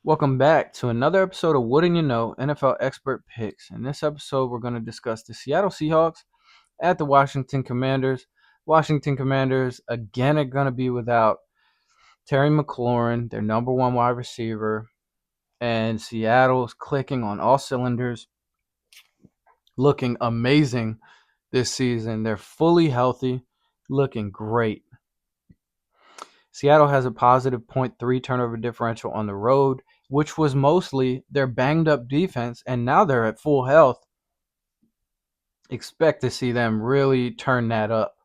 Welcome back to another episode of Wouldn't You Know NFL Expert Picks. In this episode, we're going to discuss the Seattle Seahawks at the Washington Commanders. Washington Commanders again are going to be without Terry McLaurin, their number one wide receiver, and Seattle's clicking on all cylinders, looking amazing this season. They're fully healthy, looking great. Seattle has a positive .3 turnover differential on the road, which was mostly their banged up defense, and now they're at full health. Expect to see them really turn that up.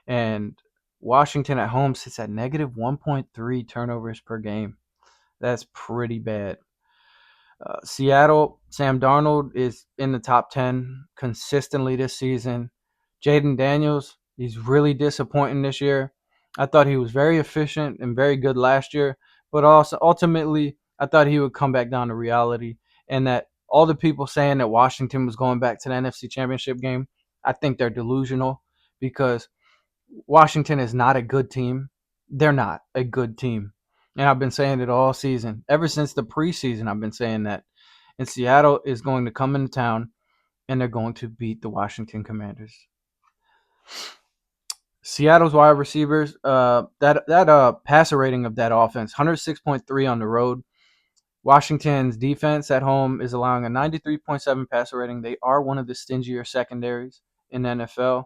And Washington at home sits at negative 1.3 turnovers per game. That's pretty bad. Seattle, Sam Darnold is in the top 10 consistently this season. Jaden Daniels, he's really disappointing this year. I thought he was very efficient and very good last year, but also ultimately, I thought he would come back down to reality and that all the people saying that Washington was going back to the NFC Championship game, I think they're delusional because Washington is not a good team. They're not a good team. And I've been saying it all season. Ever since the preseason, I've been saying that. And Seattle is going to come into town and they're going to beat the Washington Commanders. Seattle's wide receivers, that passer rating of that offense, 106.3 on the road. Washington's defense at home is allowing a 93.7 passer rating. They are one of the stingier secondaries in the NFL.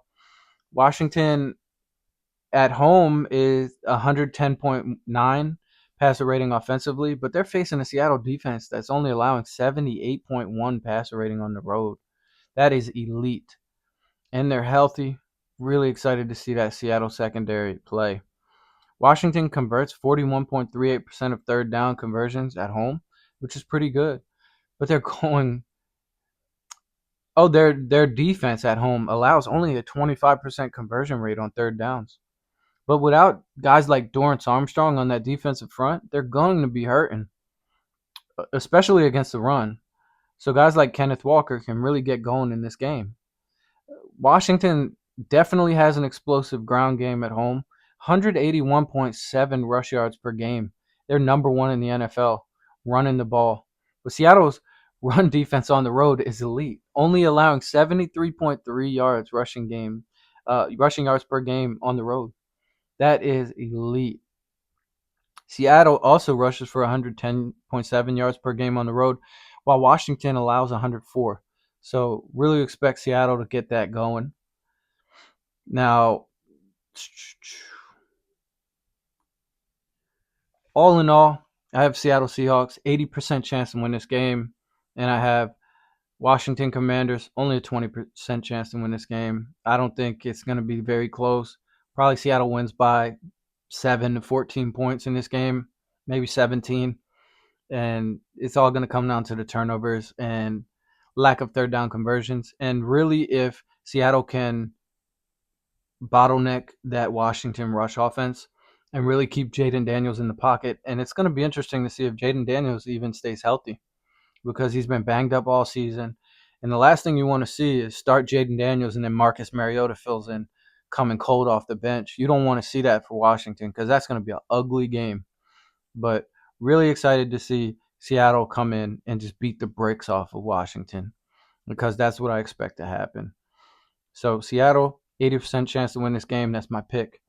Washington at home is 110.9 passer rating offensively, but they're facing a Seattle defense that's only allowing 78.1 passer rating on the road. That is elite. And they're healthy. Really excited to see that Seattle secondary play. Washington converts 41.38% of third down conversions at home, which is pretty good. But they're going their defense at home allows only a 25% conversion rate on third downs. But without guys like Dorrance Armstrong on that defensive front, they're going to be hurting, especially against the run. So guys like Kenneth Walker can really get going in this game. Washington definitely has an explosive ground game at home. 181.7 rush yards per game. They're number one in the NFL running the ball. But Seattle's run defense on the road is elite, only allowing 73.3 yards rushing yards per game on the road. That is elite. Seattle also rushes for 110.7 yards per game on the road, while Washington allows 104. So really expect Seattle to get that going. Now, all in all, I have Seattle Seahawks 80% chance to win this game, and I have Washington Commanders only a 20% chance to win this game. I don't think it's going to be very close. Probably Seattle wins by 7 to 14 points in this game, maybe 17. And it's all going to come down to the turnovers and lack of third down conversions. And really, if Seattle can bottleneck that Washington rush offense and really keep Jaden Daniels in the pocket, and it's going to be interesting to see if Jaden Daniels even stays healthy because he's been banged up all season. And the last thing you want to see is start Jaden Daniels and then Marcus Mariota fills in coming cold off the bench. You don't want to see that for Washington because that's going to be an ugly game. But really excited to see Seattle come in and just beat the bricks off of Washington because that's what I expect to happen. So Seattle, 80% chance to win this game. That's my pick.